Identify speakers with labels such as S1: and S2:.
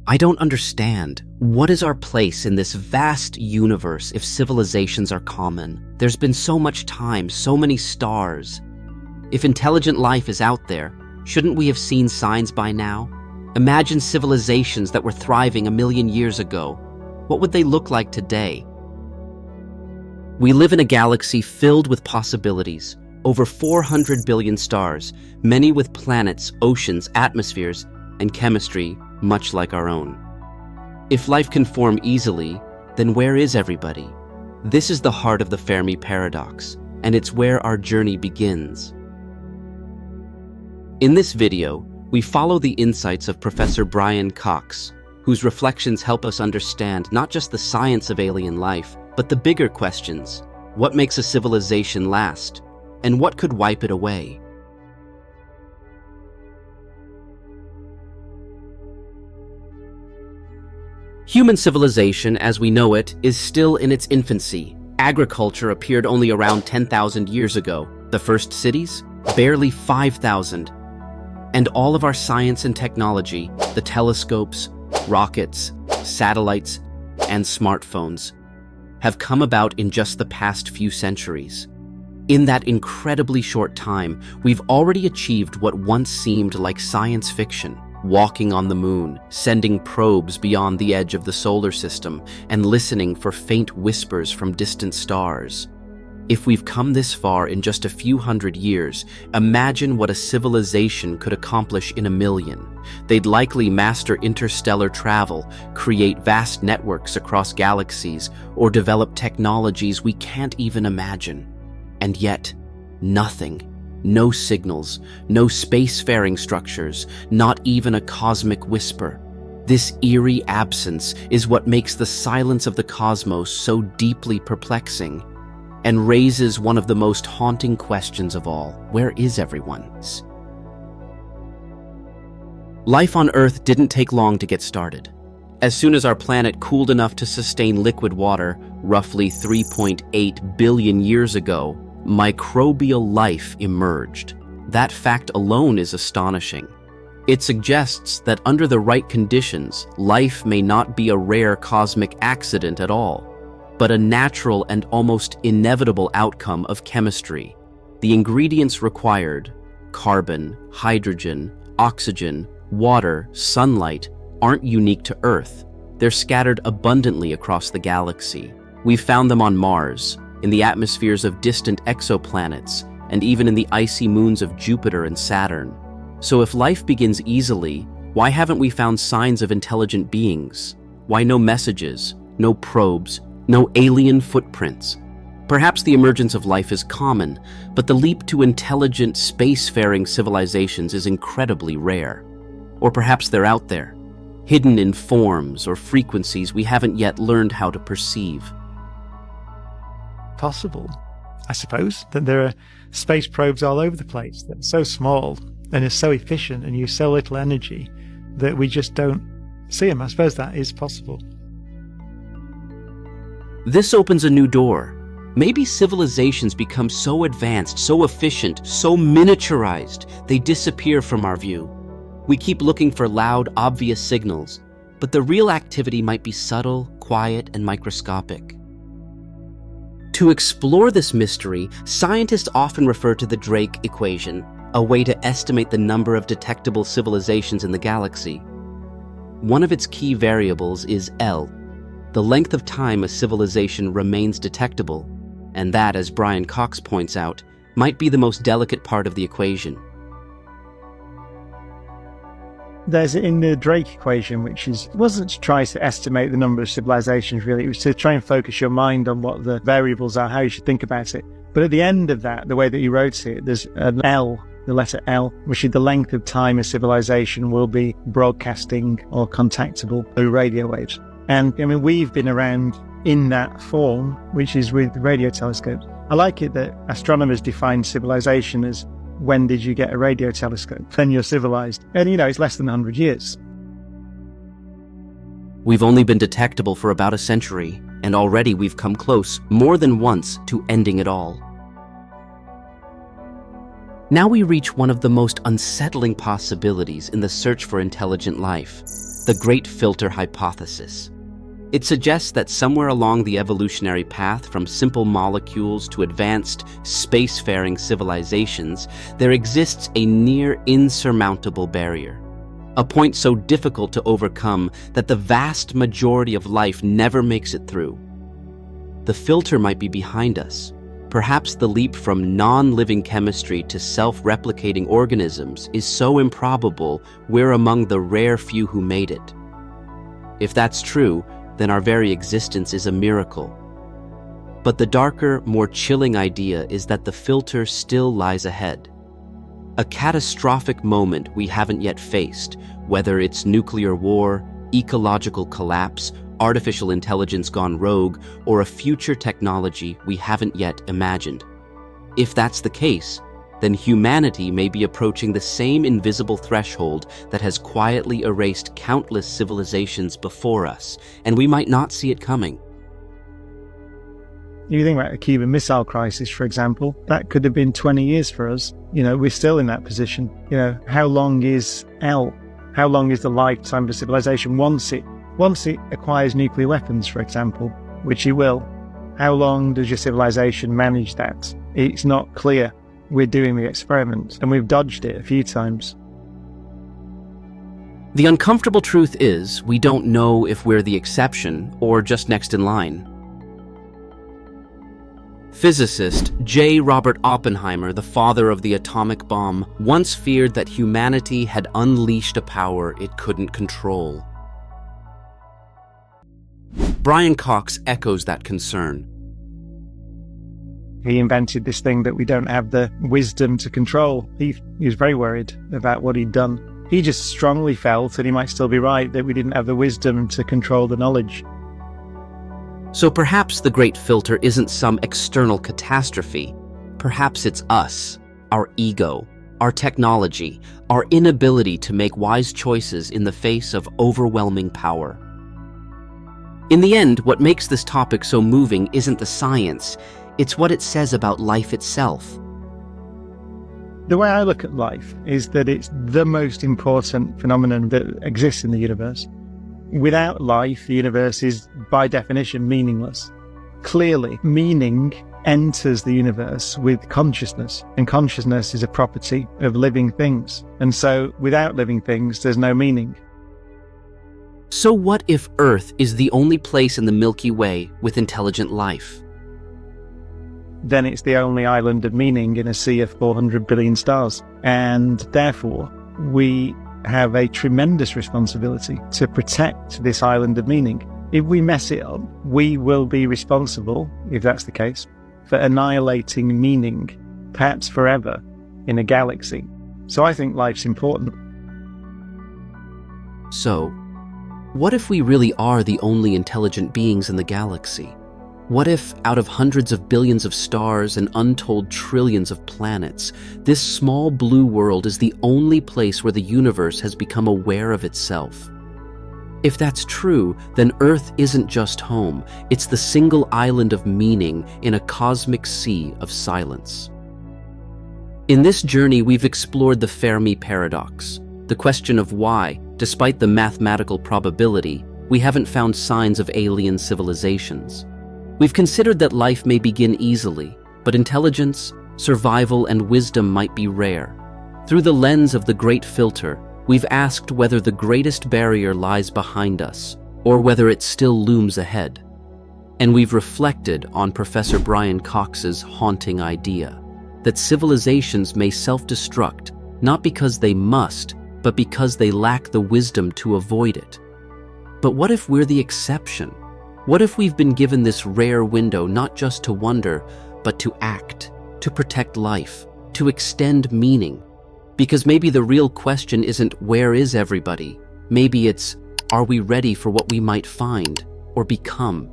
S1: I don't understand. What is our place in this vast universe if civilizations are common? There's been so much time, so many stars. If intelligent life is out there, shouldn't we have seen signs by now? Imagine civilizations that were thriving 1,000,000 years ago. What would they look like today? We live in a galaxy filled with possibilities. Over 400 billion stars, many with planets, oceans, atmospheres, and chemistry much like our own. If life can form easily, then where is everybody? This is the heart of the Fermi Paradox, and it's where our journey begins. In this video, we follow the insights of Professor Brian Cox, whose reflections help us understand not just the science of alien life, but the bigger questions. What makes a civilization last? And what could wipe it away? Human civilization, as we know it, is still in its infancy. Agriculture appeared only around 10,000 years ago. The first cities? Barely 5,000. And all of our science and technology, the telescopes, rockets, satellites, and smartphones, have come about in just the past few centuries. In that incredibly short time, we've already achieved what once seemed like science fiction. Walking on the moon, sending probes beyond the edge of the solar system, and listening for faint whispers from distant stars. If we've come this far in just a few hundred years, imagine what a civilization could accomplish in 1,000,000. They'd likely master interstellar travel, create vast networks across galaxies, or develop technologies we can't even imagine. And yet, nothing. No signals, no spacefaring structures, not even a cosmic whisper. This eerie absence is what makes the silence of the cosmos so deeply perplexing and raises one of the most haunting questions of all. Where is everyone? Life on Earth didn't take long to get started. As soon as our planet cooled enough to sustain liquid water, roughly 3.8 billion years ago, microbial life emerged. That fact alone is astonishing. It suggests that under the right conditions, life may not be a rare cosmic accident at all, but a natural and almost inevitable outcome of chemistry. The ingredients required, carbon, hydrogen, oxygen, water, sunlight, aren't unique to Earth. They're scattered abundantly across the galaxy. We've found them on Mars, in the atmospheres of distant exoplanets, and even in the icy moons of Jupiter and Saturn. So if life begins easily, why haven't we found signs of intelligent beings? Why no messages, no probes, no alien footprints? Perhaps the emergence of life is common, but the leap to intelligent spacefaring civilizations is incredibly rare. Or perhaps they're out there, hidden in forms or frequencies we haven't yet learned how to perceive.
S2: Possible, I suppose, that there are space probes all over the place that are so small and are so efficient and use so little energy that we just don't see them. I suppose that is possible.
S1: This opens a new door. Maybe civilizations become so advanced, so efficient, so miniaturized, they disappear from our view. We keep looking for loud, obvious signals, but the real activity might be subtle, quiet, and microscopic. To explore this mystery, scientists often refer to the Drake equation, a way to estimate the number of detectable civilizations in the galaxy. One of its key variables is L, the length of time a civilization remains detectable, and that, as Brian Cox points out, might be the most delicate part of the equation.
S2: There's in the Drake equation, which wasn't to try to estimate the number of civilizations really, it was to try and focus your mind on what the variables are, how you should think about it. But at the end of that, the way that he wrote it, there's an L, the letter L, which is the length of time a civilization will be broadcasting or contactable through radio waves. And I mean, we've been around in that form, which is with radio telescopes. I like it that astronomers define civilization as when did you get a radio telescope? Then you're civilized. And it's less than 100 years.
S1: We've only been detectable for about a century, and already we've come close, more than once, to ending it all. Now we reach one of the most unsettling possibilities in the search for intelligent life, the Great Filter Hypothesis. It suggests that somewhere along the evolutionary path from simple molecules to advanced spacefaring civilizations, there exists a near insurmountable barrier. A point so difficult to overcome that the vast majority of life never makes it through. The filter might be behind us. Perhaps the leap from non-living chemistry to self-replicating organisms is so improbable we're among the rare few who made it. If that's true, then our very existence is a miracle. But the darker, more chilling idea is that the filter still lies ahead. A catastrophic moment we haven't yet faced, whether it's nuclear war, ecological collapse, artificial intelligence gone rogue, or a future technology we haven't yet imagined. If that's the case, then humanity may be approaching the same invisible threshold that has quietly erased countless civilizations before us, and we might not see it coming.
S2: You think about the Cuban Missile Crisis, for example, that could have been 20 years for us. We're still in that position. How long is L? How long is the lifetime of a civilization once it acquires nuclear weapons, for example, which it will? How long does your civilization manage that? It's not clear. We're doing the experiment, and we've dodged it a few times.
S1: The uncomfortable truth is, we don't know if we're the exception or just next in line. Physicist J. Robert Oppenheimer, the father of the atomic bomb, once feared that humanity had unleashed a power it couldn't control. Brian Cox echoes that concern.
S2: He invented this thing that we don't have the wisdom to control. He was very worried about what he'd done. He just strongly felt, and he might still be right, that we didn't have the wisdom to control the knowledge.
S1: So perhaps the Great Filter isn't some external catastrophe. Perhaps it's us, our ego, our technology, our inability to make wise choices in the face of overwhelming power. In the end, what makes this topic so moving isn't the science, it's what it says about life itself.
S2: The way I look at life is that it's the most important phenomenon that exists in the universe. Without life, the universe is, by definition, meaningless. Clearly, meaning enters the universe with consciousness, and consciousness is a property of living things. And so, without living things, there's no meaning.
S1: So what if Earth is the only place in the Milky Way with intelligent life?
S2: Then it's the only island of meaning in a sea of 400 billion stars. And therefore, we have a tremendous responsibility to protect this island of meaning. If we mess it up, we will be responsible, if that's the case, for annihilating meaning, perhaps forever, in a galaxy. So I think life's important.
S1: So, what if we really are the only intelligent beings in the galaxy? What if, out of hundreds of billions of stars and untold trillions of planets, this small blue world is the only place where the universe has become aware of itself? If that's true, then Earth isn't just home, it's the single island of meaning in a cosmic sea of silence. In this journey, we've explored the Fermi Paradox, the question of why, despite the mathematical probability, we haven't found signs of alien civilizations. We've considered that life may begin easily, but intelligence, survival, and wisdom might be rare. Through the lens of the Great Filter, we've asked whether the greatest barrier lies behind us, or whether it still looms ahead. And we've reflected on Professor Brian Cox's haunting idea, that civilizations may self-destruct, not because they must, but because they lack the wisdom to avoid it. But what if we're the exception? What if we've been given this rare window not just to wonder, but to act, to protect life, to extend meaning? Because maybe the real question isn't where is everybody? Maybe it's, are we ready for what we might find or become?